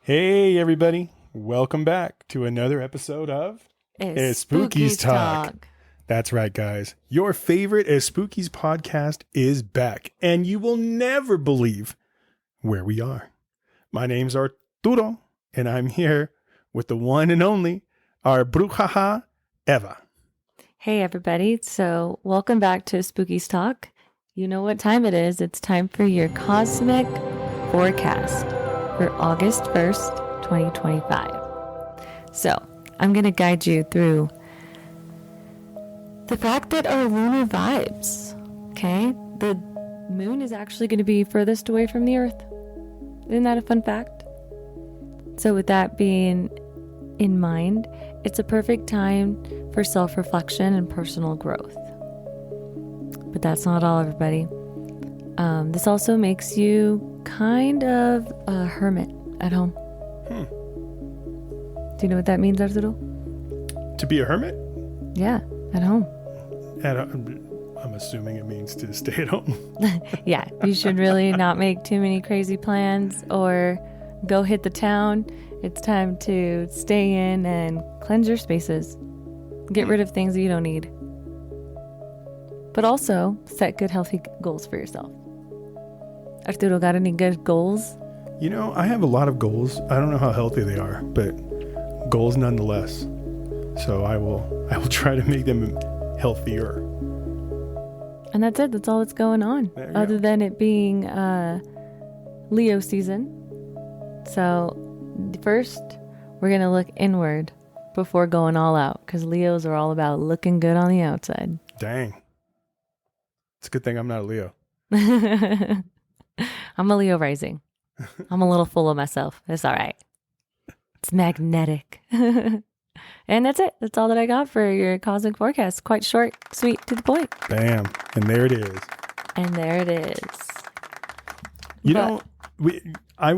Hey, everybody. Welcome back to another episode of Espookys Talk. That's right, guys. Your favorite Espookys podcast is back, and you will never believe where we are. My name's Arturo, and I'm here with the one and only, our brujaha, Eva. Hey, everybody. So, welcome back to Espookys Talk. You know what time it is. It's time for your cosmic forecast for August 1st, 2025. So, I'm going to guide you through the fact that our lunar vibes, okay? The moon is actually going to be furthest away from the Earth. Isn't that a fun fact? So, with that being in mind, it's a perfect time for self-reflection and personal growth. But that's not all, everybody. This also makes you kind of a hermit at home. Do you know what that means, Arturo? To be a hermit? Yeah, at home. I'm assuming it means to stay at home. Yeah, you should really not make too many crazy plans or go hit the town. It's time to stay in and cleanse your spaces. Get rid of things that you don't need. But also set good, healthy goals for yourself. Arturo, got any good goals? You know, I have a lot of goals. I don't know how healthy they are, but goals nonetheless. So I will try to make them healthier. And that's it. That's all that's going on. Other than it being Leo season. So first, we're going to look inward before going all out, because Leos are all about looking good on the outside. Dang. It's a good thing I'm not a Leo. I'm a Leo rising. I'm a little full of myself. It's all right. It's magnetic. And that's it. That's all that I got for your cosmic forecast. Quite short, sweet, to the point. Bam. And there it is. And there it is. You know, I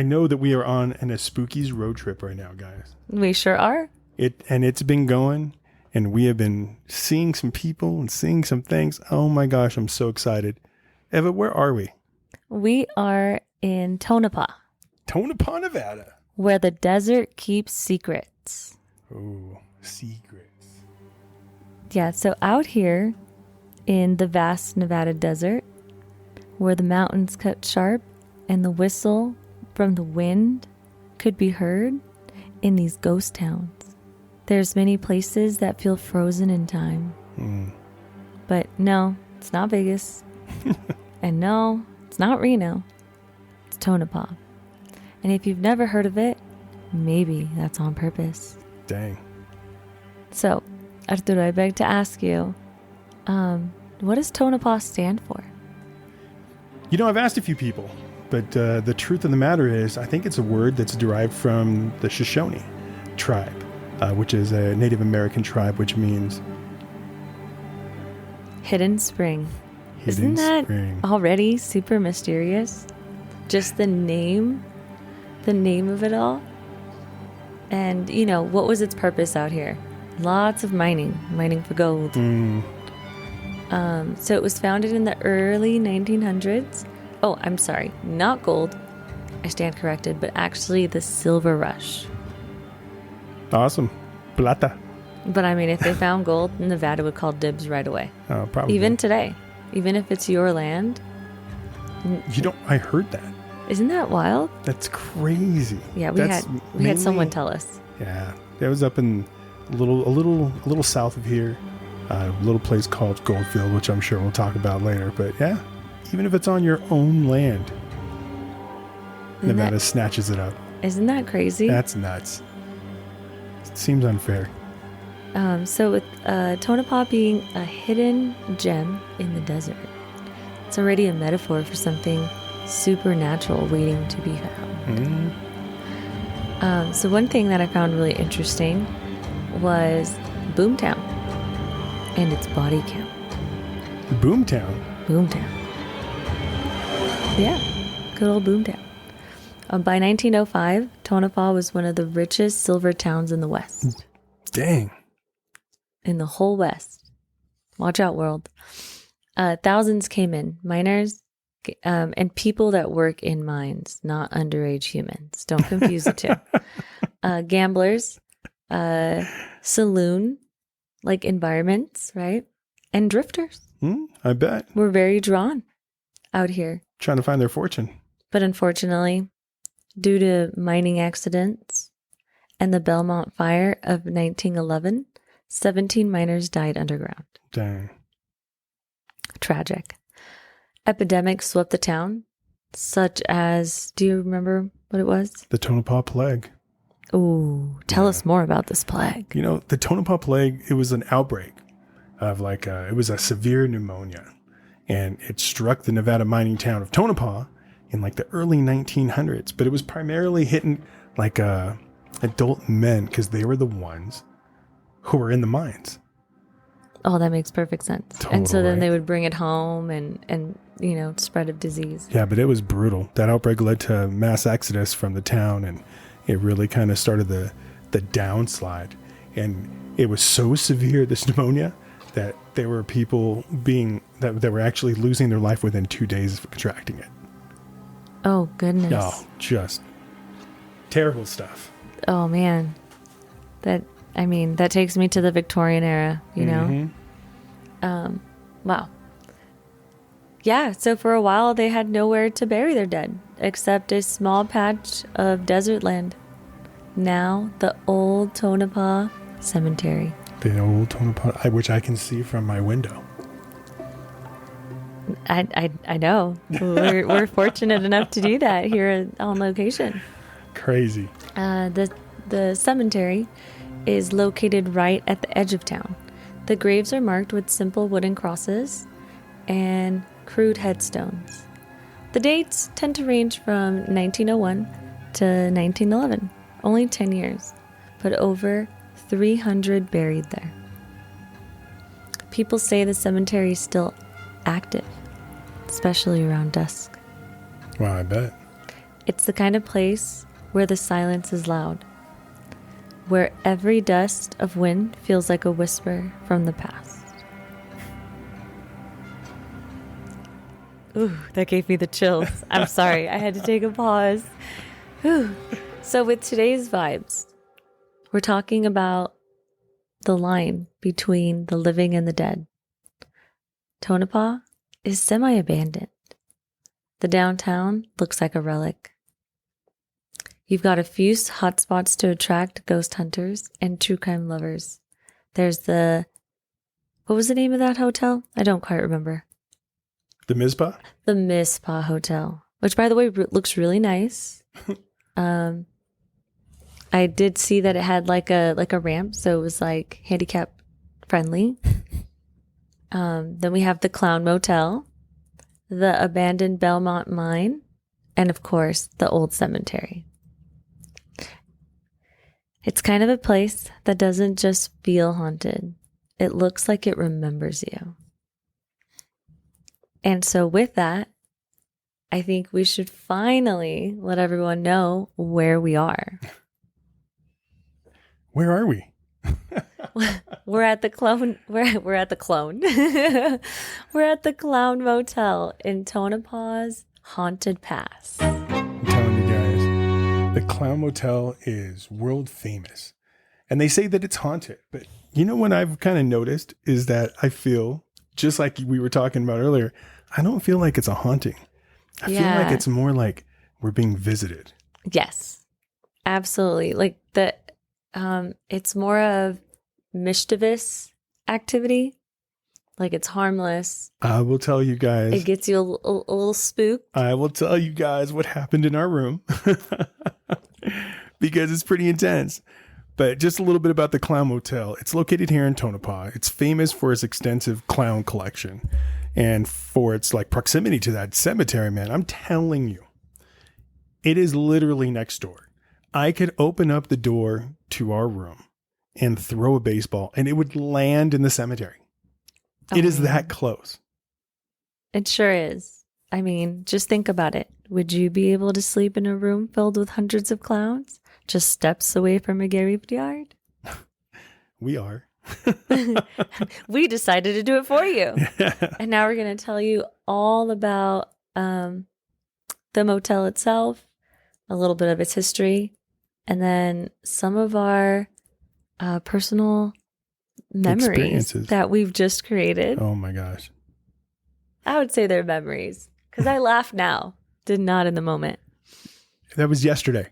know that we are on an Espookys road trip right now, guys. We sure are. It's been going, and we have been seeing some people and seeing some things. Oh my gosh, I'm so excited. Eva, where are we? We are in Tonopah. Tonopah, Nevada. Where the desert keeps secrets. Oh, secrets. Yeah, so out here in the vast Nevada desert, where the mountains cut sharp and the whistle from the wind could be heard in these ghost towns. There's many places that feel frozen in time. But no, it's not Vegas. And no, it's not Reno. It's Tonopah. And if you've never heard of it, maybe that's on purpose. Dang. So, Arturo, I beg to ask you, what does Tonopah stand for? You know, I've asked a few people, but the truth of the matter is, I think it's a word that's derived from the Shoshone tribe, which is a Native American tribe, which means Hidden Spring. hidden Isn't that spring. already super mysterious? Just the name of it all. And, you know, what was its purpose out here? Lots of mining for gold. So it was founded in the early 1900s. Oh, I'm sorry, not gold. I stand corrected, but actually the silver rush. Awesome. Plata. But I mean, if they found gold, Nevada would call dibs right away. Oh, probably. Even today, even if it's your land. I heard that. Isn't that wild? That's crazy. Yeah, we had someone tell us. Yeah, that was up in a little south of here, a little place called Goldfield, which I'm sure we'll talk about later. But yeah, even if it's on your own land, Nevada snatches it up. Isn't that crazy? That's nuts. It seems unfair. So with Tonopah being a hidden gem in the desert, it's already a metaphor for something supernatural waiting to be found. So one thing that I found really interesting was Boomtown and its body count. Boomtown? Boomtown. Yeah, good old Boomtown. By 1905, Tonopah was one of the richest silver towns in the West. Dang. In the whole West. Watch out, world. Thousands came in. Miners, And people that work in mines, not underage humans. Don't confuse the two. Gamblers, saloon, like environments, right? And drifters. I bet. We're very drawn out here. Trying to find their fortune. But unfortunately, due to mining accidents and the Belmont fire of 1911, 17 miners died underground. Dang. Tragic. Epidemics swept the town, such as, do you remember what it was? The Tonopah Plague. Ooh, tell us more about this plague. You know, the Tonopah Plague, it was an outbreak of it was a severe pneumonia. And it struck the Nevada mining town of Tonopah in like the early 1900s. But it was primarily hitting like adult men because they were the ones who were in the mines. Oh, that makes perfect sense. Totally. And so then they would bring it home and spread of disease. Yeah, but it was brutal. That outbreak led to mass exodus from the town, and it really kind of started the downslide. And it was so severe, this pneumonia, that there were people that were actually losing their life within 2 days of contracting it. Oh, goodness. Oh, just terrible stuff. Oh, man. That takes me to the Victorian era, you know? Wow. Yeah, so for a while they had nowhere to bury their dead except a small patch of desert land. Now the old Tonopah Cemetery. The old Tonopah, which I can see from my window. I know. We're fortunate enough to do that here on location. Crazy. The cemetery is located right at the edge of town. The graves are marked with simple wooden crosses and crude headstones. The dates tend to range from 1901 to 1911, only 10 years, but over 300 buried there. People say the cemetery is still active, especially around dusk. Well, I bet. It's the kind of place where the silence is loud, where every dust of wind feels like a whisper from the past. Ooh, that gave me the chills. I'm sorry, I had to take a pause. Whew. So with today's vibes, we're talking about the line between the living and the dead. Tonopah is semi-abandoned. The downtown looks like a relic. You've got a few hotspots to attract ghost hunters and true crime lovers. There's what was the name of that hotel? I don't quite remember. The Mizpah? The Mizpah Hotel, which by the way looks really nice. I did see that it had like a ramp, so it was like handicap friendly. Then we have the Clown Motel, the abandoned Belmont mine, and of course the old cemetery. It's kind of a place that doesn't just feel haunted. It looks like it remembers you. And so with that, I think we should finally let everyone know where we are. Where are we? We're at the Clown. We're at the Clown. We're at the Clown Motel in Tonopah's Haunted Pass. I'm telling you guys, the Clown Motel is world famous. And they say that it's haunted. But you know what I've kind of noticed is that I feel, just like we were talking about earlier, I don't feel like it's a haunting. I feel like it's more like we're being visited. Yes, absolutely. Like it's more of mischievous activity. Like it's harmless. I will tell you guys. It gets you a little spooked. I will tell you guys what happened in our room because it's pretty intense. But just a little bit about the Clown Motel. It's located here in Tonopah. It's famous for its extensive clown collection and for its like proximity to that cemetery, man. I'm telling you, it is literally next door. I could open up the door to our room and throw a baseball and it would land in the cemetery. It is that close. It sure is. I mean, just think about it. Would you be able to sleep in a room filled with hundreds of clowns, just steps away from a graveyard? We are. We decided to do it for you. And now we're going to tell you all about the motel itself, a little bit of its history, and then some of our personal memories Experiences. that we've just created. Oh my gosh. I would say they're memories because I laugh now, did not in the moment. That was yesterday.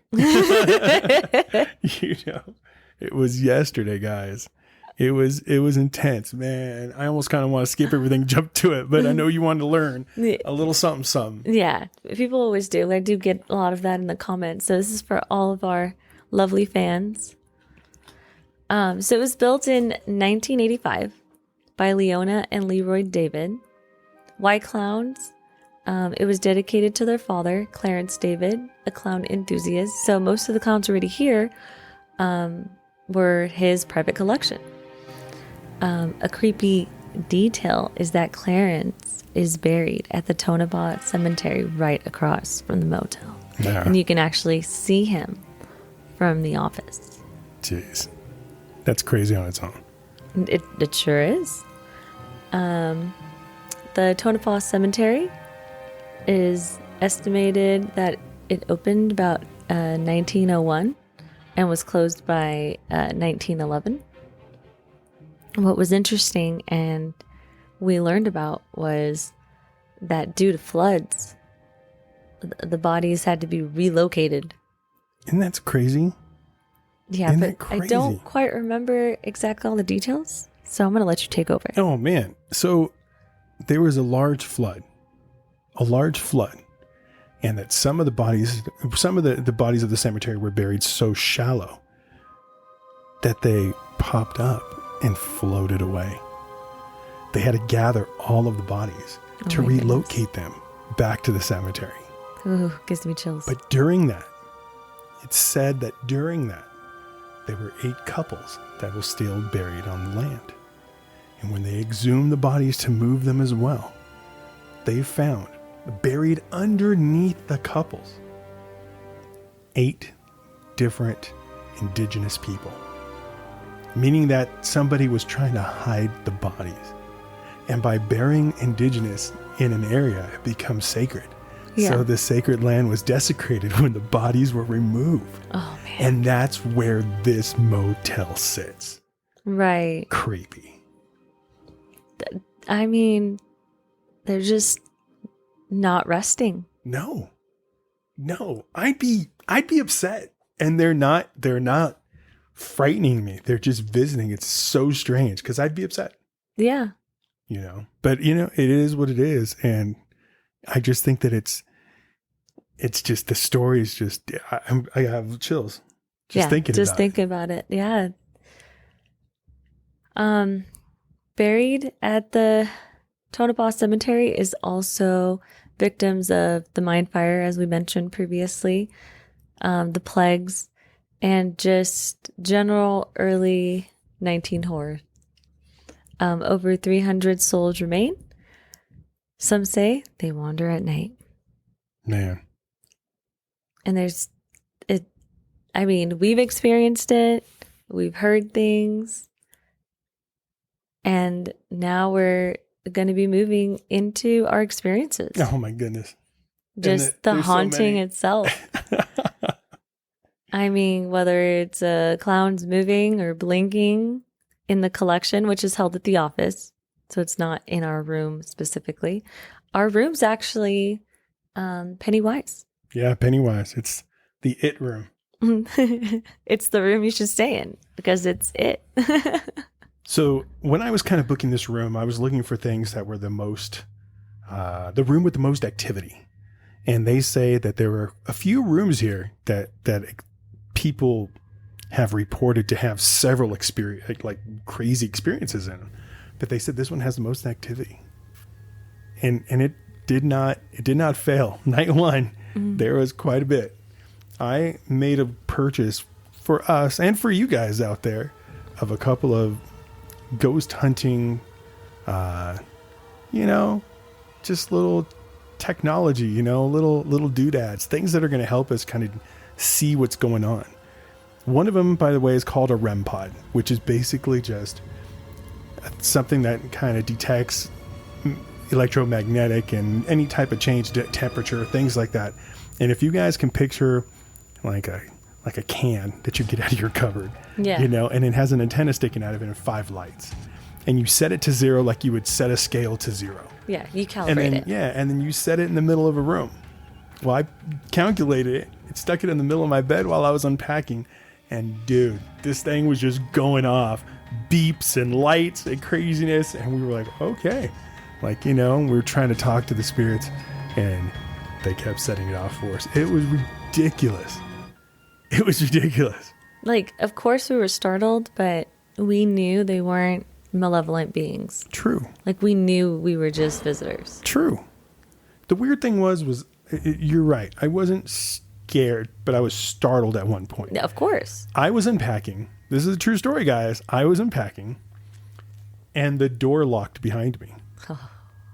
It was yesterday, guys. It was intense, man. I almost kind of want to skip everything, jump to it, but I know you wanted to learn a little something. Yeah, people always do. I do get a lot of that in the comments. So this is for all of our lovely fans. So it was built in 1985 by Leona and Leroy David. Why clowns? It was dedicated to their father, Clarence David, a clown enthusiast. So most of the clowns already here were his private collection. A creepy detail is that Clarence is buried at the Tonopah cemetery right across from the motel. Yeah. And you can actually see him from the office. Jeez. That's crazy on its own. It sure is. The Tonopah cemetery is estimated that it opened about 1901 and was closed by 1911. What was interesting and we learned about was that due to floods, the bodies had to be relocated. Isn't that crazy? Yeah, Isn't but that crazy? I don't quite remember exactly all the details, so I'm going to let you take over. Oh, man. So there was a large flood, and that some of the bodies of the cemetery were buried so shallow that they popped up and floated away. They had to gather all of the bodies to relocate them back to the cemetery. Ooh, gives me chills. But during that, it's said that during that, there were 8 couples that were still buried on the land. And when they exhumed the bodies to move them as well, they found, buried underneath the couples, 8 different indigenous people. Meaning that somebody was trying to hide the bodies. And by burying indigenous in an area, it becomes sacred. Yeah. So the sacred land was desecrated when the bodies were removed. Oh, man. And that's where this motel sits. Right. Creepy. I mean, they're just not resting. No. I'd be upset. And they're not frightening me. They're just visiting. It's so strange because I'd be upset. Yeah. But it is what it is. And I just think that it's just, the story is just, I have chills. Just thinking about it. Yeah. Buried at the Tonopah Cemetery is also victims of the mine fire, as we mentioned previously, the plagues, and just general early 19 horror. Over 300 souls remain. Some say they wander at night. Man. And we've experienced it. We've heard things. And now we're going to be moving into our experiences. Oh my goodness. Just the haunting itself. Whether it's clowns moving or blinking in the collection, which is held at the office. So it's not in our room specifically. Our room's actually Pennywise. Yeah, Pennywise. It's the it room. It's the room you should stay in because it's it. So when I was kind of booking this room, I was looking for things that were the room with the most activity. And they say that there were a few rooms here that people have reported to have several crazy experiences in them. But they said this one has the most activity. And it did not fail. Night one, There was quite a bit. I made a purchase for us and for you guys out there of a couple of ghost hunting, just little technology, little doodads, things that are going to help us kind of see what's going on. One of them, by the way, is called a REM pod, which is basically just something that kind of detects electromagnetic and any type of change to temperature, things like that. And if you guys can picture like a can that you get out of your cupboard, Yeah. you know, and it has an antenna sticking out of it and 5 lights, and you set it to 0 like you would set a scale to 0. Yeah, you calibrate And then, it. yeah, and then you set it in the middle of a room. Well, I calculated it. It stuck it in the middle of my bed while I was unpacking. And dude, this thing was just going off. Beeps and lights and craziness. And we were like, okay. Like, you know, we were trying to talk to the spirits. And they kept setting it off for us. It was ridiculous. It was ridiculous. Like, of course we were startled, but we knew they weren't malevolent beings. True. Like, we knew we were just visitors. True. The weird thing was you're right. I wasn't scared, but I was startled at one point. Yeah, of course. I was unpacking. This is a true story, guys. I was unpacking, and the door locked behind me. Oh,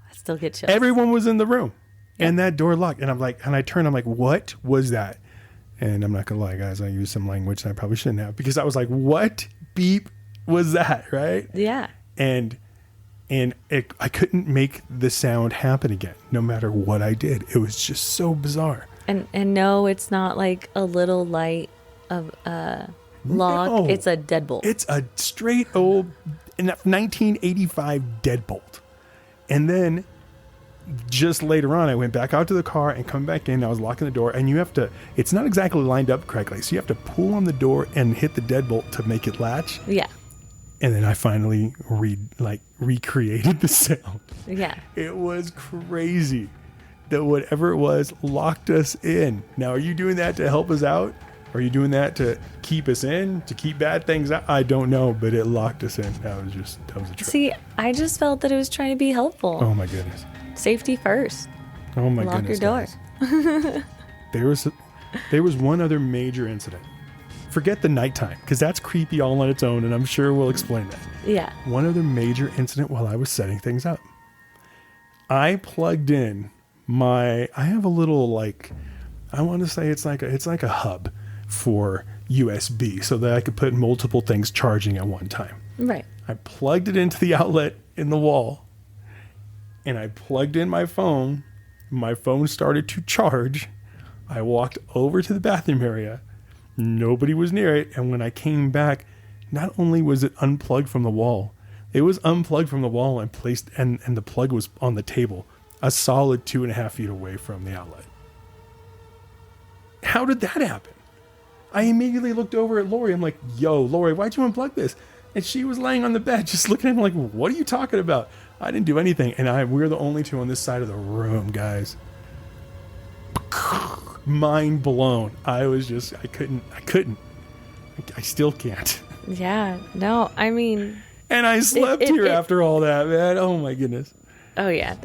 I still get chills. Everyone was in the room, Yep. and that door locked. And I'm like, and I turned. I'm like, what was that? And I'm not gonna lie, guys. I used some language that I probably shouldn't have, because I was like, what beep was that? Right? Yeah. And I couldn't make the sound happen again, no matter what I did. It was just so bizarre. And no, it's not like a little light of log. No. It's a deadbolt. It's a straight old 1985 deadbolt. And then just later on, I went back out to the car and come back in. I was locking the door, and you have to, it's not exactly lined up correctly. So you have to pull on the door and hit the deadbolt to make it latch. Yeah. And then I finally recreated the sound. Yeah. It was crazy that whatever it was locked us in. Now, are you doing that to help us out? Are you doing that to keep us in, to keep bad things out? I don't know, but it locked us in. That was a trip. See, I just felt that it was trying to be helpful. Oh my goodness. Safety first. Oh my Lock goodness. your door. Guys. There was one other major incident. Forget the nighttime, because that's creepy all on its own, and I'm sure we'll explain that. Yeah. One other major incident while I was setting things up. I plugged in I have a little, like, I want to say it's like a hub for USB, so that I could put multiple things charging at one time. Right. I plugged it into the outlet in the wall, and I plugged in my phone. My phone started to charge. I walked over to the bathroom area. Nobody was near it. And when I came back, not only was it unplugged from the wall, it was unplugged from the wall and placed, and the plug was on the table, a solid 2.5 feet away from the outlet. How did that happen? I immediately looked over at Lori. I'm like, yo, Lori, why'd you unplug this? And she was laying on the bed just looking at me like, what are you talking about? I didn't do anything. And we're the only two on this side of the room, guys. Mind blown. I couldn't. I still can't. Yeah. No, I mean. And I slept here after all that, man. Oh my goodness. Oh yeah.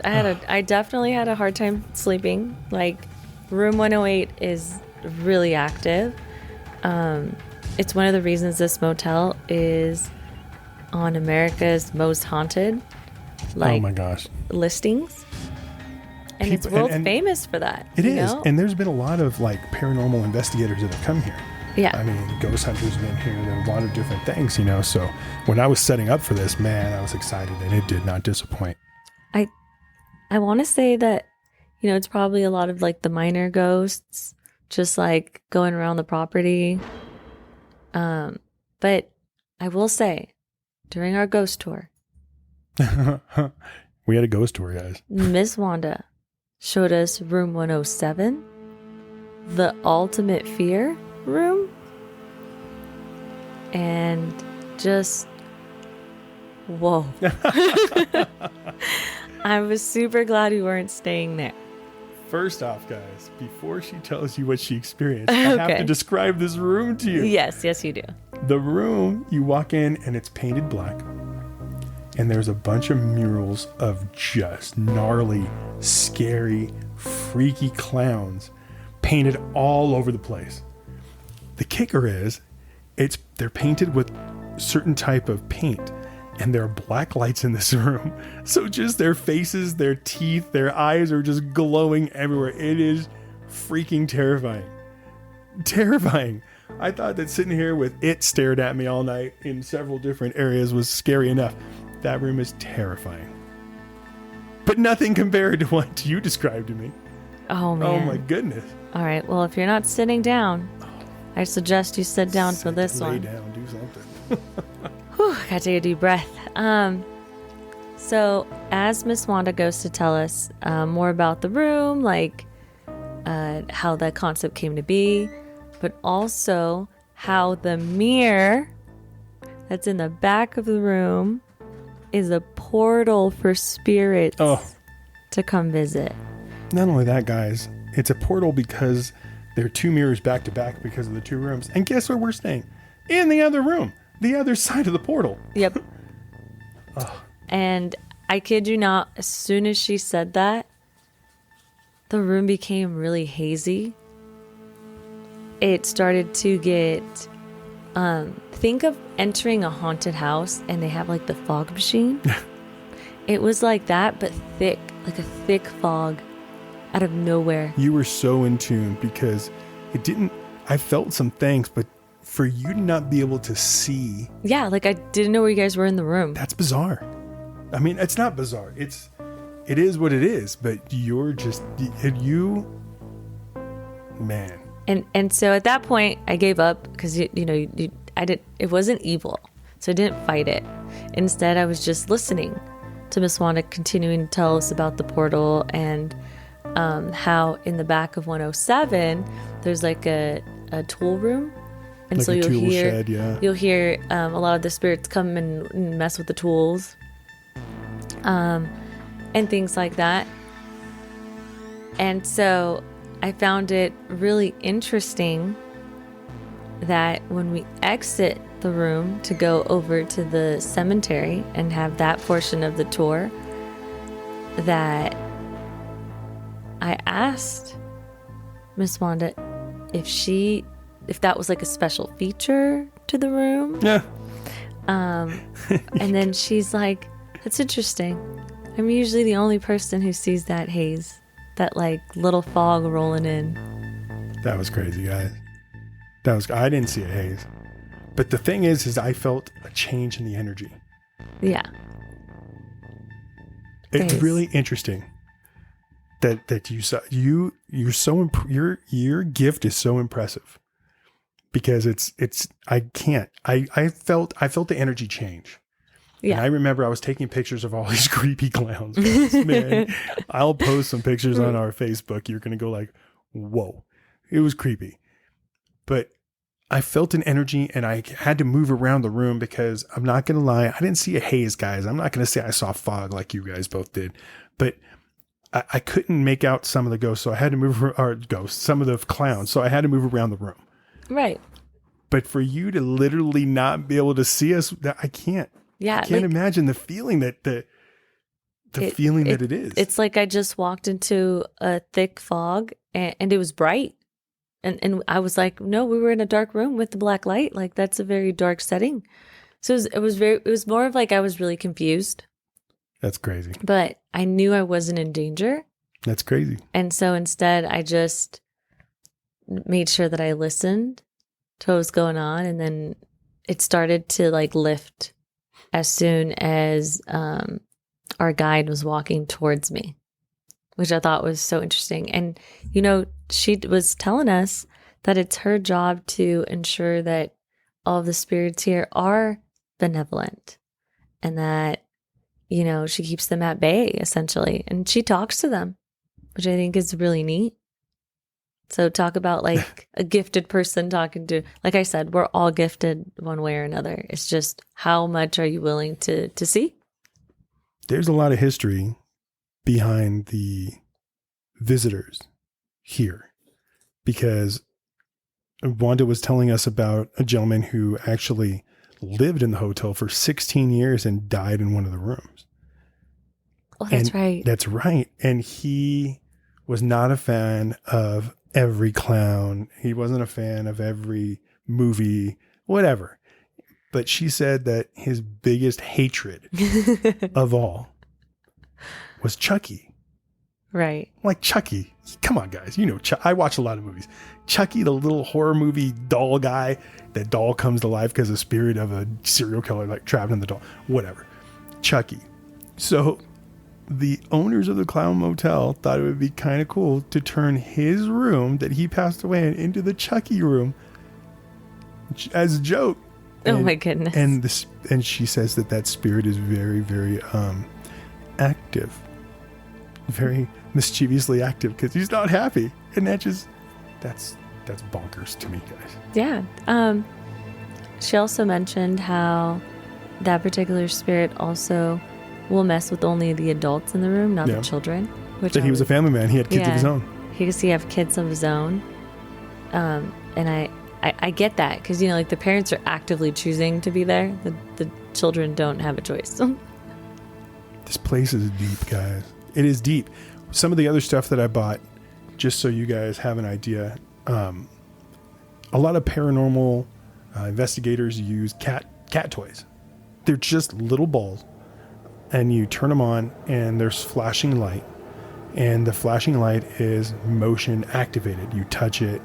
I definitely had a hard time sleeping. Like, room 108 is really active. It's one of the reasons this motel is on America's Most Haunted, oh my gosh, listings. And it's People- world and famous for that. It is. know? And there's been a lot of like paranormal investigators that have come here. Yeah. I mean, ghost hunters have been here. There are a lot of different things, you know. So when I was setting up for this, man, I was excited, and it did not disappoint. I want to say that, it's probably a lot of like the minor ghosts just like going around the property. But I will say, during our ghost tour, We had a ghost tour, guys. Miss Wanda showed us room 107, the ultimate fear room, and just whoa. I was super glad we weren't staying there. First off, guys, before she tells you what she experienced, I have Okay. to describe this room to you. Yes, you do. The room, you walk in and it's painted black. And there's a bunch of murals of just gnarly, scary, freaky clowns painted all over the place. The kicker is, they're painted with certain type of paint, and there are black lights in this room. So just their faces, their teeth, their eyes are just glowing everywhere. It is freaking terrifying. Terrifying. I thought that sitting here with it stared at me all night in several different areas was scary enough. That room is terrifying. but nothing compared to what you described to me. Oh, man. Oh, my goodness. All right. Well, if you're not sitting down, I suggest you sit down for this lay one. down, do something. Whew, gotta take a deep breath. So as Miss Wanda goes to tell us more about the room, like how the concept came to be, but also how the mirror that's in the back of the room is a portal for spirits to come visit. Not only that, guys, it's a portal because there are two mirrors back to back because of the two rooms. And guess where we're staying? In the other room, the other side of the portal. Yep. And I kid you not, as soon as she said that, the room became really hazy. It started to get, think of entering a haunted house and they have like the fog machine. It was like that, but thick, like a thick fog out of nowhere. You were so in tune because I felt some things, but for you to not be able to see. Yeah, like I didn't know where you guys were in the room. That's bizarre. I mean, it's not bizarre. It is what it is, but you're just, man. And so at that point I gave up because it wasn't evil. So I didn't fight it. Instead, I was just listening to Miss Wanda continuing to tell us about the portal and how in the back of 107 there's like a tool room. And like so you'll hear a lot of the spirits come and mess with the tools. And things like that. And so I found it really interesting that when we exit the room to go over to the cemetery and have that portion of the tour, that I asked Miss Wanda if that was like a special feature to the room. Yeah. And then she's like, that's interesting. I'm usually the only person who sees that haze, that like little fog rolling in. That was crazy, guys. I didn't see a haze. But the thing is I felt a change in the energy. Yeah. It's really interesting that you saw your gift is so impressive because I felt the energy change. Yeah. And I remember I was taking pictures of all these creepy clowns. Man, I'll post some pictures on our Facebook. You're going to go like, whoa, it was creepy. But I felt an energy and I had to move around the room because I'm not going to lie. I didn't see a haze, guys. I'm not going to say I saw fog like you guys both did, but I couldn't make out some of the ghosts. So I had to move, some of the clowns. So I had to move around the room. Right. But for you to literally not be able to see us, I can't. Yeah, I can't imagine the feeling that it is. It's like I just walked into a thick fog and it was bright. And I was like, no, we were in a dark room with the black light. Like that's a very dark setting. So it was more of like I was really confused. That's crazy. But I knew I wasn't in danger. That's crazy. And so instead I just made sure that I listened to what was going on. And then it started to like lift as soon as our guide was walking towards me, which I thought was so interesting. And, she was telling us that it's her job to ensure that all of the spirits here are benevolent and that, she keeps them at bay, essentially. And she talks to them, which I think is really neat. So talk about like a gifted person talking to, like I said, we're all gifted one way or another. It's just how much are you willing to see? There's a lot of history behind the visitors here because Wanda was telling us about a gentleman who actually lived in the hotel for 16 years and died in one of the rooms. Oh, that's right. That's right. And he was not a fan of every clown. He wasn't a fan of every movie, whatever. But she said that his biggest hatred of all was Chucky. Right. Like Chucky. Come on, guys. I watch a lot of movies. Chucky, the little horror movie doll guy. That doll comes to life because the spirit of a serial killer like trapped in the doll. Whatever. Chucky. So the owners of the Clown Motel thought it would be kind of cool to turn his room that he passed away in into the Chucky room as a joke. Oh my goodness. And she says that spirit is very, very active, very mischievously active because he's not happy. And that's bonkers to me, guys. Yeah. She also mentioned how that particular spirit also will mess with only the adults in the room, not the children. That he was a family man. He had kids of his own. He have kids of his own. And I get that because, you know, like the parents are actively choosing to be there. The children don't have a choice. This place is deep, guys. It is deep. Some of the other stuff that I bought, just so you guys have an idea, a lot of paranormal investigators use cat toys. They're just little balls, and you turn them on, and there's flashing light, and the flashing light is motion activated. You touch it,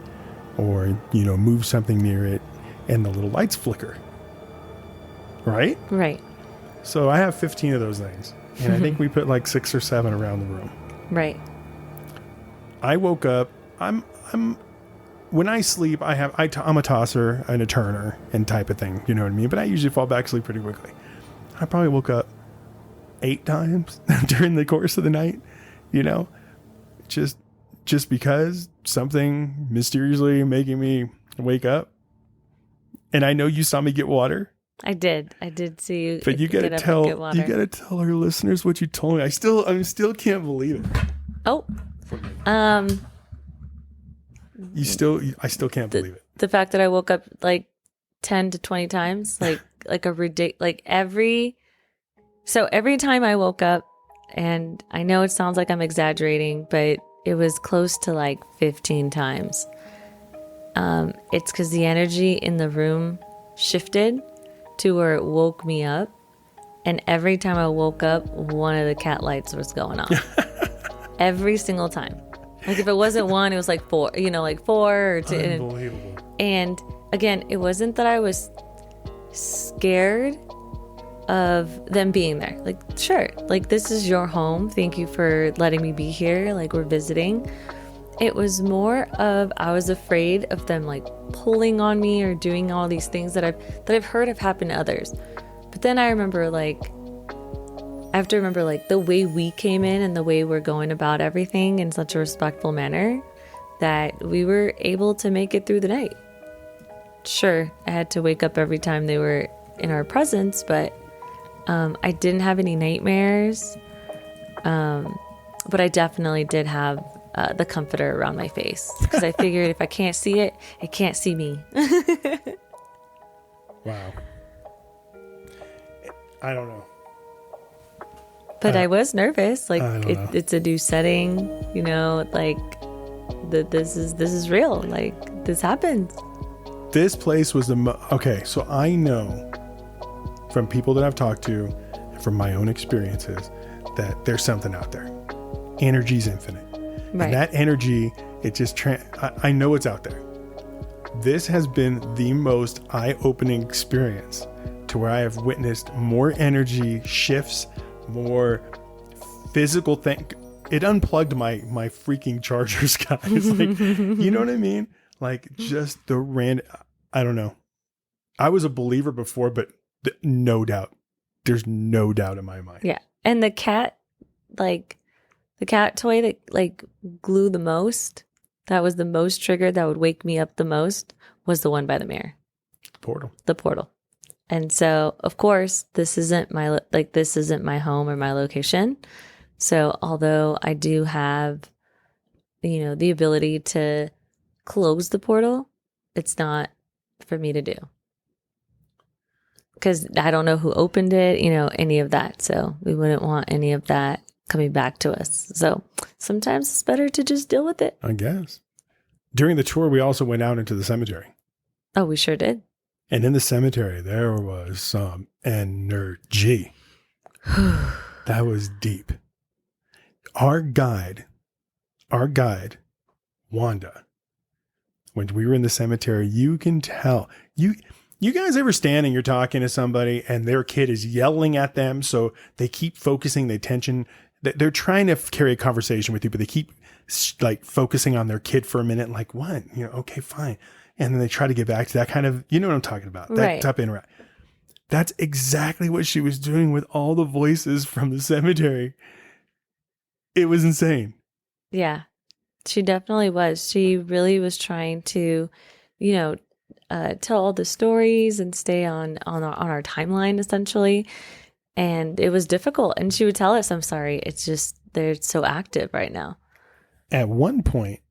or you know, move something near it, and the little lights flicker. Right? Right. So I have 15 of those things, and I think we put like 6 or 7 around the room. Right. I woke up. When I sleep, I'm a tosser and a turner and type of thing. You know what I mean? But I usually fall back asleep pretty quickly. I probably woke up 8 times during the course of the night. You know, just because something mysteriously making me wake up. And I know you saw me get water. I did see you. But you gotta tell our listeners what you told me. I still can't believe it. Oh. I still can't believe it. The fact that I woke up like 10 to 20 times, like a ridiculous, every time I woke up, and I know it sounds like I'm exaggerating, but it was close to like 15 times. It's because the energy in the room shifted to where it woke me up. And every time I woke up, one of the cat lights was going on. Every single time. Like if it wasn't one, it was like 4, like 4 or 2. Unbelievable. And again, it wasn't that I was scared of them being there. Like, sure, like this is your home. Thank you for letting me be here. Like we're visiting. It was more of I was afraid of them like pulling on me or doing all these things that I've heard have happened to others. But then I have to remember like the way we came in and the way we're going about everything in such a respectful manner that we were able to make it through the night. Sure, I had to wake up every time they were in our presence, but I didn't have any nightmares. But I definitely did have the comforter around my face because I figured if I can't see it, it can't see me. Wow. I don't know. But I was nervous. Like it's a new setting, like this is real. Like this happens. This place was okay. So I know from people that I've talked to, and from my own experiences, that there's something out there. Energy's infinite. Right. And that energy, it just, I know it's out there. This has been the most eye-opening experience to where I have witnessed more energy shifts, more physical thing. It unplugged my freaking chargers, guys. Like, you know what I mean? Like just the random, I don't know. I was a believer before, but no doubt. There's no doubt in my mind. Yeah. And the cat toy that like glue the most, that was the most triggered, that would wake me up the most, was the one by the mirror. The portal. And so, of course, this isn't my home or my location. So, although I do have, the ability to close the portal, it's not for me to do. Because I don't know who opened it, any of that. So, we wouldn't want any of that coming back to us. So, sometimes it's better to just deal with it. I guess. During the tour, we also went out into the cemetery. Oh, we sure did. And in the cemetery, there was some energy. That was deep. Our guide, Wanda, when we were in the cemetery, you can tell. You guys ever stand and you're talking to somebody and their kid is yelling at them, so they keep focusing the attention they're trying to carry a conversation with you, but they keep like focusing on their kid for a minute. Like, what? Okay, fine. And then they try to get back to that kind of, you know what I'm talking about? That Right. type of interaction. That's exactly what she was doing with all the voices from the cemetery. It was insane. Yeah, she definitely was. She really was trying to, tell all the stories and stay on our timeline essentially. And it was difficult. And she would tell us, "I'm sorry, it's just they're so active right now." At one point,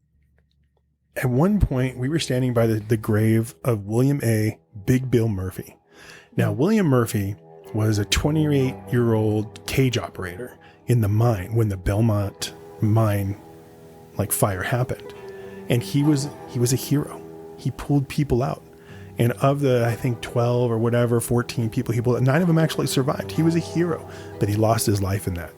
we were standing by the grave of William A. Big Bill Murphy. Now, William Murphy was a 28-year-old cage operator in the mine when the Belmont mine fire happened. And he was a hero. He pulled people out. And of the, I think 12 or whatever, 14 people he pulled, 9 of them actually survived. He was a hero, but he lost his life in that.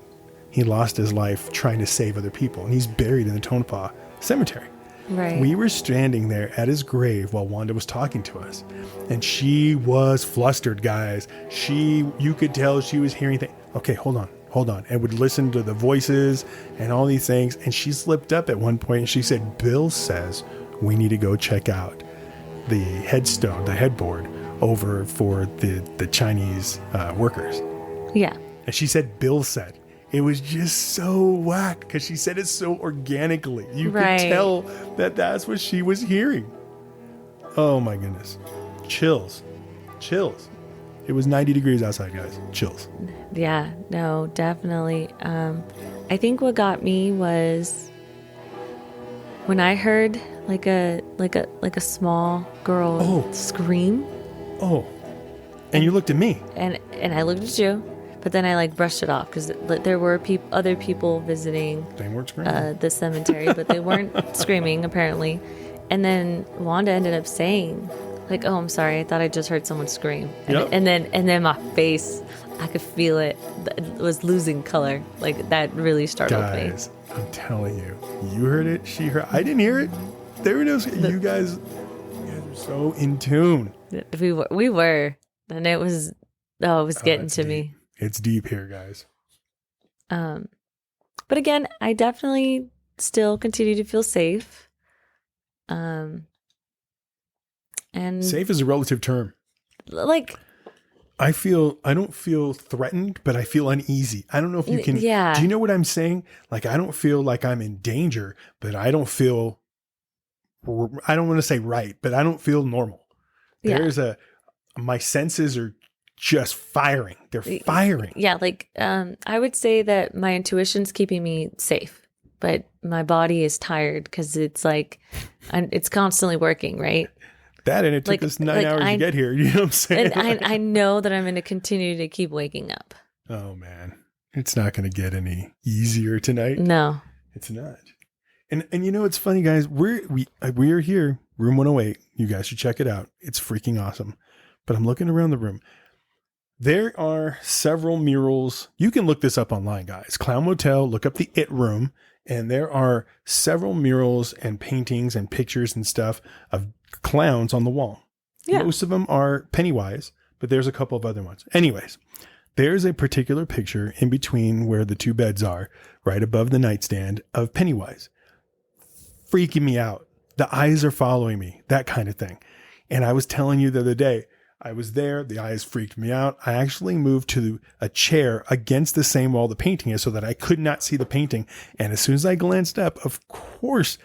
He lost his life trying to save other people. And he's buried in the Tonopah cemetery. Right. We were standing there at his grave while Wanda was talking to us. And she was flustered, guys. You could tell she was hearing things. Okay, hold on. And would listen to the voices and all these things. And she slipped up at one point and she said, "Bill says we need to go check out the headstone, the headboard over for the Chinese workers." Yeah. And she said, "Bill said." It was just so whack because she said it so organically. You could tell that that's what she was hearing. Oh my goodness. Chills. It was 90 degrees outside, guys. Chills. Yeah, no, definitely. I think what got me was when I heard like a small girl scream. Oh. And you looked at me. And I looked at you. But then I brushed it off because there were other people visiting They weren't screaming. the cemetery, but they weren't screaming apparently. And then Wanda ended up saying, "Oh, I'm sorry, I thought I just heard someone scream." Yep. And then my face, I could feel it. It was losing color. That really startled me. Guys, I'm telling you, you heard it. She heard. I didn't hear it. There were no. You guys are so in tune. We were, and it was getting to me. It's deep here, guys. But again, I definitely still continue to feel safe. And Safe is a relative term. I don't feel threatened, but I feel uneasy. I don't know if you can. Yeah. Do you know what I'm saying? I don't feel like I'm in danger, but I don't want to say right, but I don't feel normal. Yeah. My senses are just firing. They're firing. Yeah. I would say that my intuition's keeping me safe, but my body is tired because it's it's constantly working, right? That, and it took us 9 hours to get here. You know what I'm saying? And I know that I'm going to continue to keep waking up. Oh man, it's not going to get any easier tonight. No, it's not. And it's funny, guys. We are here, room 108. You guys should check it out. It's freaking awesome. But I'm looking around the room. There are several murals. You can look this up online, guys. Clown Motel, look up the It Room, and there are several murals and paintings and pictures and stuff of clowns on the wall. Yeah. Most of them are Pennywise, but there's a couple of other ones. Anyways, there's a particular picture in between where the two beds are, right above the nightstand, of Pennywise. Freaking me out. The eyes are following me, that kind of thing. And I was telling you the other day, I was there. The eyes freaked me out. I actually moved to a chair against the same wall the painting is so that I could not see the painting. And as soon as I glanced up, of course,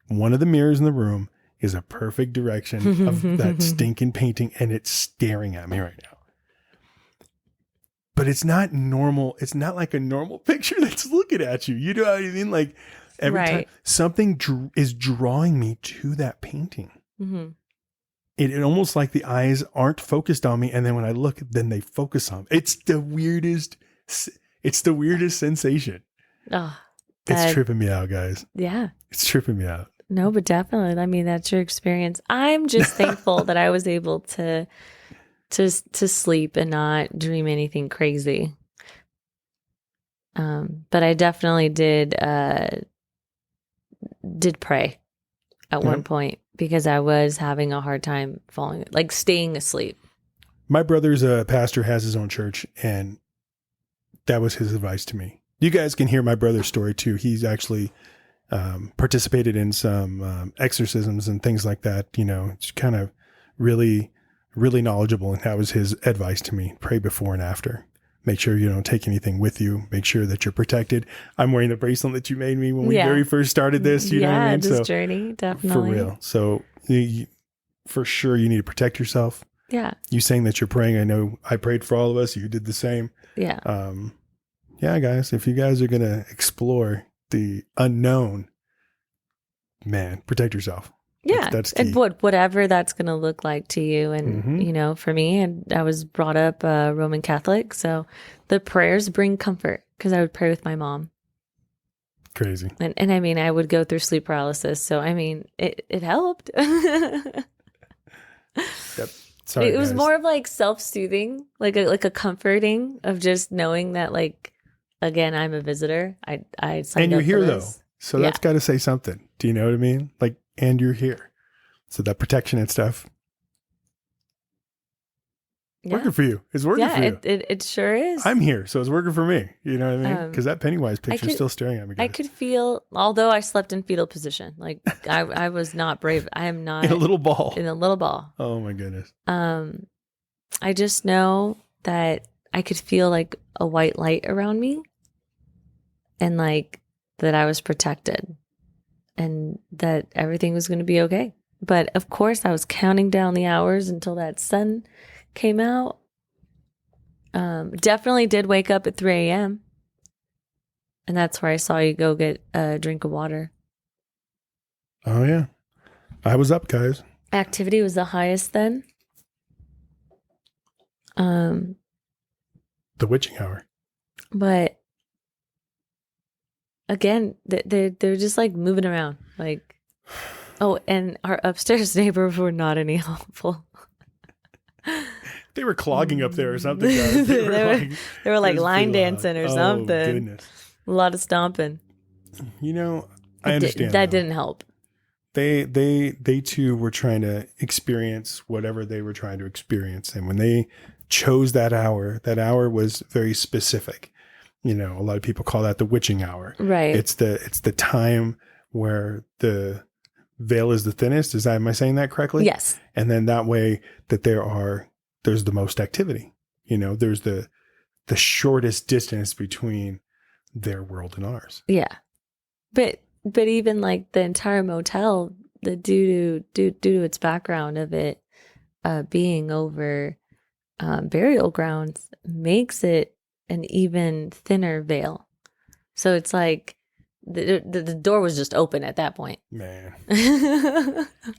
one of the mirrors in the room is a perfect direction of that stinking painting. And it's staring at me right now. But it's not normal. It's not like a normal picture that's looking at you. You know what I mean? Every time something is drawing me to that painting. Mm-hmm. It almost like the eyes aren't focused on me. And then when I look, then they focus on me. It's the weirdest sensation. Oh, it's tripping me out, guys. Yeah. It's tripping me out. No, but definitely. I mean, that's your experience. I'm just thankful that I was able to sleep and not dream anything crazy. But I definitely did pray at one point because I was having a hard time staying asleep. My brother's a pastor, has his own church, and that was his advice to me. You guys can hear my brother's story too. He's actually participated in some exorcisms and things like that. You know, it's kind of really, really knowledgeable. And that was his advice to me. Pray before and after. Make sure you don't take anything with you. Make sure that you're protected. I'm wearing the bracelet that you made me when we very first started this. You know what I mean? This journey, definitely. For real. So for sure, you need to protect yourself. Yeah. You saying that you're praying. I know I prayed for all of us. You did the same. Yeah. Yeah, guys, if you guys are going to explore the unknown, man, protect yourself. Yeah. That's key. And whatever that's going to look like to you. And, you know, for me, I was brought up Roman Catholic. So the prayers bring comfort because I would pray with my mom. Crazy. And I mean, I would go through sleep paralysis. So, I mean, it helped. Yep. Sorry, it was guys. more of like self-soothing, like a comforting of just knowing that, like, again, I'm a visitor. I signed and you're up here for though. this. So that's got to say something. Do you know what I mean? Like, and you're here. So that protection and stuff. Working for you. It's working for you. It sure is. I'm here. So it's working for me. You know what I mean? Because that Pennywise picture is still staring at me. Guys. I could feel, although I slept in fetal position, like I was not brave. I am not. In a little ball. In a little ball. Oh my goodness. I just know that I could feel like a white light around me and like that I was protected and that everything was going to be okay. But of course I was counting down the hours until that sun came out. Definitely did wake up at 3 a.m. And that's where I saw you go get a drink of water. Oh yeah. I was up, guys. Activity was the highest then. The witching hour. But again, they're just like moving around. Like, oh, and our upstairs neighbors were not any helpful. They were clogging up there or something, guys. They were like line dancing or something. Oh, goodness. A lot of stomping. You know, I understand. That didn't help. They too were trying to experience whatever they were trying to experience. And when they chose that hour was very specific. You know, a lot of people call that the witching hour. Right. It's the time where the veil is the thinnest. Am I saying that correctly? Yes. And then that way that there's the most activity. You know, there's the shortest distance between their world and ours. Yeah. But even like the entire motel, due to its background of it being over burial grounds, makes it an even thinner veil. So it's like the door was just open at that point. Man.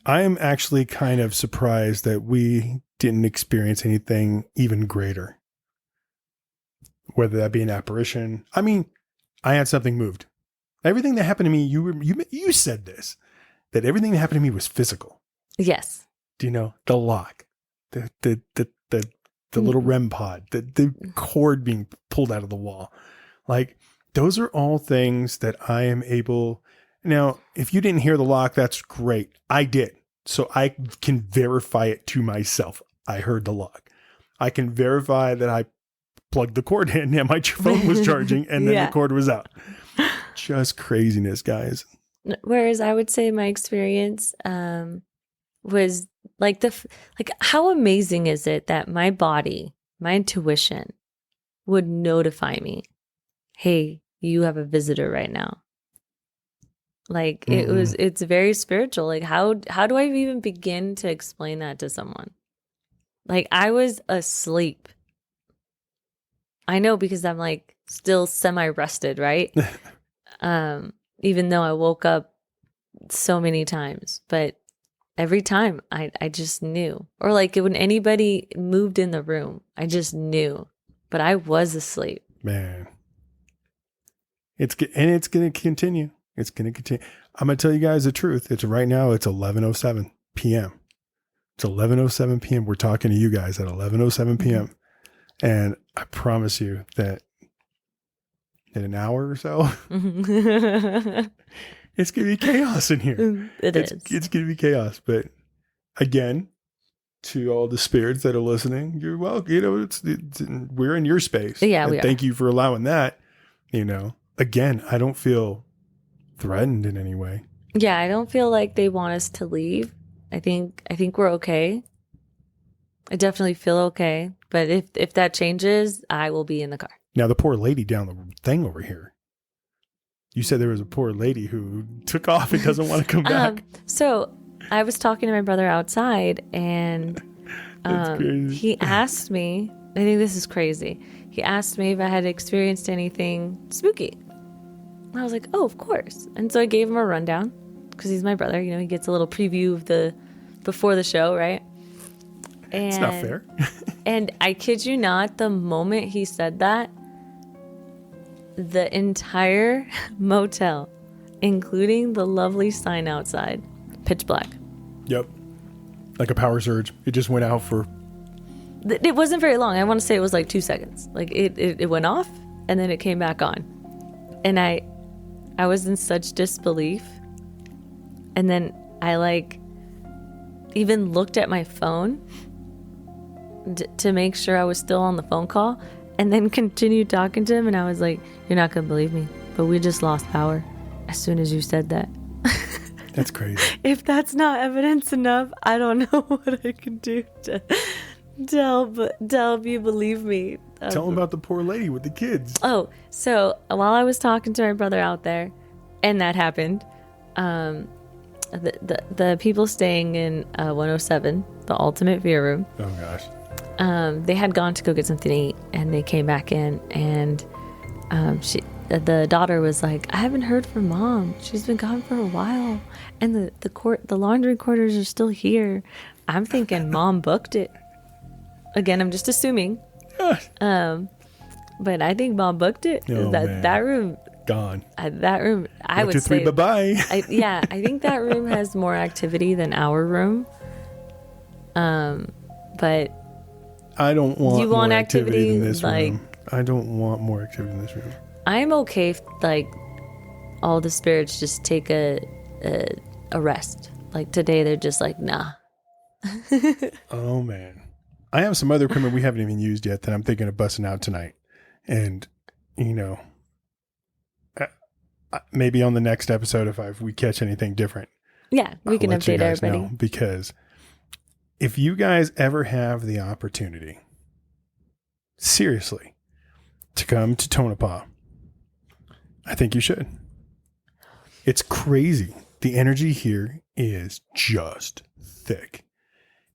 I am actually kind of surprised that we didn't experience anything even greater. Whether that be an apparition. I mean, I had something moved. Everything that happened to me, you said this, that everything that happened to me was physical. Yes. Do you know the lock, the little REM pod, the cord being pulled out of the wall, like those are all things that I am able. Now, if you didn't hear the lock, that's great. I did, so I can verify it to myself. I heard the lock. I can verify that I plugged the cord in and my phone was charging, and then the cord was out. Just craziness, guys. Whereas I would say my experience was like how amazing is it that my body, my intuition would notify me, hey, you have a visitor right now. Like it's very spiritual. Like how do I even begin to explain that to someone? Like I was asleep. I know because I'm like still semi-rested, right? Even though I woke up so many times, but every time I just knew. Or like when anybody moved in the room, I just knew. But I was asleep. Man. It's going to continue. It's going to continue. I'm going to tell you guys the truth. It's right now, it's 11:07 p.m. It's 11:07 p.m. We're talking to you guys at 11:07 p.m. And I promise you that in an hour or so, it's going to be chaos in here. It's going to be chaos. But again, to all the spirits that are listening, you're welcome. You know, we're in your space. Yeah, we are. Thank you for allowing that. You know, again, I don't feel threatened in any way. Yeah, I don't feel like they want us to leave. I think we're okay. I definitely feel okay. But if that changes, I will be in the car. Now, the poor lady down the thing over here. You said there was a poor lady who took off and doesn't want to come back. So I was talking to my brother outside, and he asked me, I think this is crazy. He asked me if I had experienced anything spooky. I was like, oh, of course. And so I gave him a rundown because he's my brother. You know, he gets a little preview of before the show, right? And, it's not fair. And I kid you not, the moment he said that, the entire motel, including the lovely sign outside, pitch black. Yep. Like a power surge. It just went out for... It wasn't very long. I want to say it was like 2 seconds. Like it went off and then it came back on. And I was in such disbelief. And then I like even looked at my phone to make sure I was still on the phone call, and then continued talking to him. And I was like, you're not going to believe me, but we just lost power as soon as you said that. That's crazy. If that's not evidence enough, I don't know what I can do to help you believe me. Tell him about the poor lady with the kids. Oh, so while I was talking to my brother out there, and that happened, the people staying in 107, the ultimate fear room. Oh gosh. They had gone to go get something to eat, and they came back in, and the daughter was like, I haven't heard from Mom. She's been gone for a while, and the laundry quarters are still here. I'm thinking Mom booked it. Again, I'm just assuming. But I think Mom booked it. Oh, that room gone. That room, I would say. 1, 2, 3, bye-bye. I think that room has more activity than our room. But I don't want you want more activity in this like, room. I don't want more activity in this room. I'm okay if like all the spirits just take a rest. Like today, they're just like, nah. Oh man, I have some other equipment we haven't even used yet that I'm thinking of busting out tonight, and you know, maybe on the next episode if we catch anything different. Yeah, we can update everybody. Know, because if you guys ever have the opportunity, seriously, to come to Tonopah, I think you should. It's crazy. The energy here is just thick.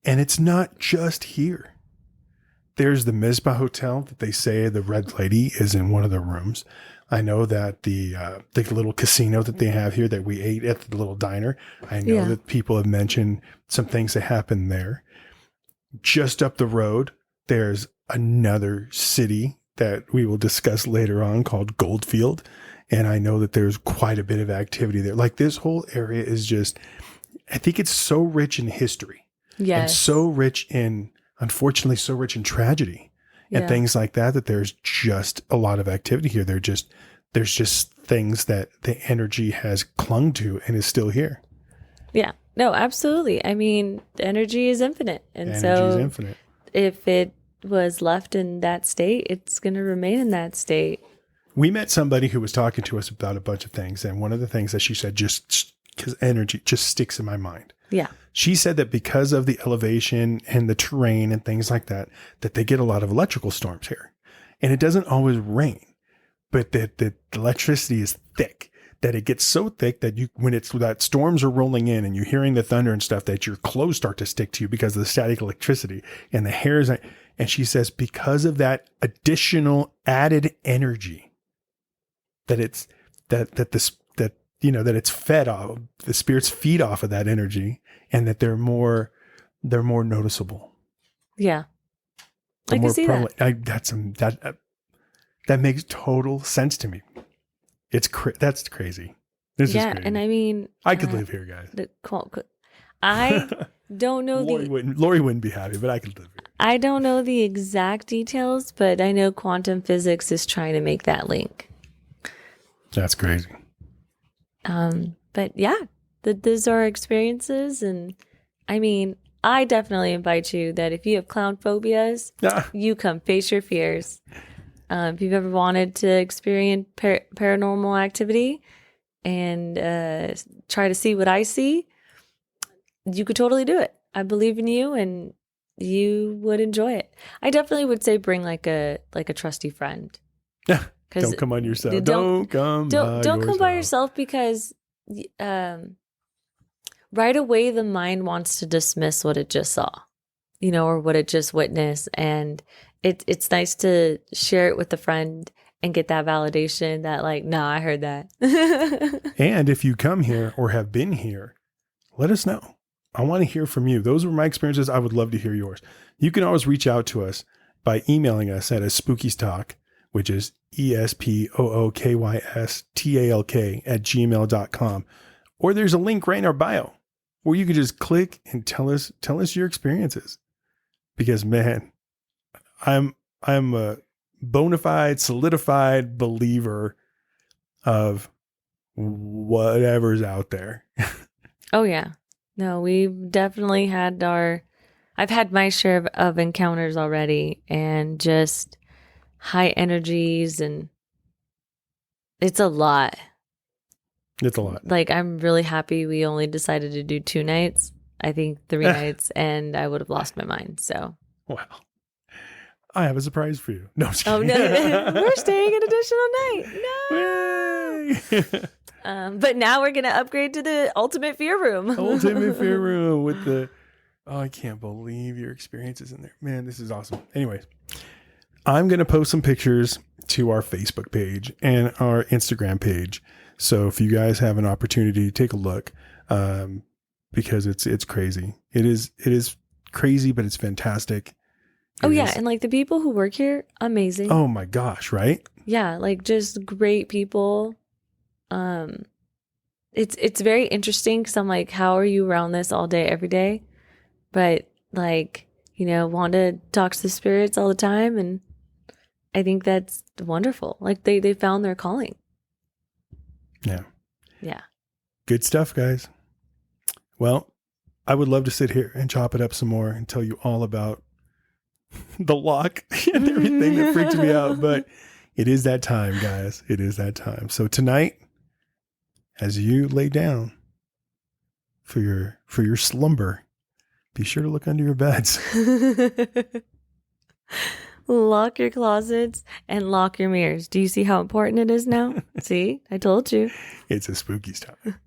And it's not just here. There's the Mizpah Hotel that they say the Red Lady is in one of the rooms. I know that the little casino that they have here that we ate at the little diner, I know that people have mentioned some things that happened there. Just up the road, there's another city that we will discuss later on called Goldfield. And I know that there's quite a bit of activity there. Like this whole area is just, I think it's so rich in history. Yes. And so rich in, unfortunately, so rich in tragedy and things like that, that there's just a lot of activity here. There's just things that the energy has clung to and is still here. Yeah, no, absolutely. I mean, energy is infinite. And energy is infinite. If it was left in that state, it's going to remain in that state. We met somebody who was talking to us about a bunch of things. And one of the things that she said, just because energy just sticks in my mind. Yeah. She said that because of the elevation and the terrain and things like that, that they get a lot of electrical storms here. And it doesn't always rain, but that the electricity is thick, that it gets so thick that that storms are rolling in and you're hearing the thunder and stuff, that your clothes start to stick to you because of the static electricity and the hairs. And she says, because of that additional added energy, that it's that it's fed off, the spirits feed off of that energy, and that they're more noticeable. Yeah. I can see that. That makes total sense to me. That's crazy. This is crazy. And I mean, I could live here, guys. I don't know Lori wouldn't be happy, but I could live here. I don't know the exact details, but I know quantum physics is trying to make that link. That's crazy. But yeah, those are experiences. And I mean, I definitely invite you that if you have clown phobias, you come face your fears. If you've ever wanted to experience paranormal activity and try to see what I see, you could totally do it. I believe in you, and you would enjoy it. I definitely would say bring like a trusty friend. Don't come on yourself. Don't come by yourself, because right away the mind wants to dismiss what it just saw, or what it just witnessed, and it's nice to share it with a friend and get that validation that like, nah, I heard that. And if you come here or have been here, let us know. I want to hear from you. Those were my experiences. I would love to hear yours. You can always reach out to us by emailing us at Espookys Talk, which is ESPOOKYSTALK@gmail.com. Or there's a link right in our bio where you can just click and tell us your experiences. Because man, I'm a bona fide, solidified believer of whatever's out there. Oh yeah. No, we've definitely had I've had my share of encounters already, and just high energies, and it's a lot. It's a lot. Like, I'm really happy we only decided to do 2 nights. I think 3 nights, and I would have lost my mind. So, wow. I have a surprise for you. No, I'm just kidding. Oh, no. We're staying an additional night. No. But now we're going to upgrade to the ultimate fear room. Ultimate fear room with the, I can't believe your experiences in there. Man, this is awesome. Anyways, I'm going to post some pictures to our Facebook page and our Instagram page. So if you guys have an opportunity, take a look, because it's crazy. It is crazy, but it's fantastic. Yeah. And like the people who work here, amazing. Oh my gosh. Right. Yeah. Like just great people. It's very interesting, because I'm like, how are you around this all day, every day? But like, want to talk to the spirits all the time. And I think that's wonderful. Like they found their calling. Yeah. Yeah. Good stuff, guys. Well, I would love to sit here and chop it up some more and tell you all about the lock and everything that freaked me out. But it is that time, guys. It is that time. So tonight, as you lay down for your slumber, be sure to look under your beds. Lock your closets and lock your mirrors. Do you see how important it is now? See, I told you. It's Espookys Talk.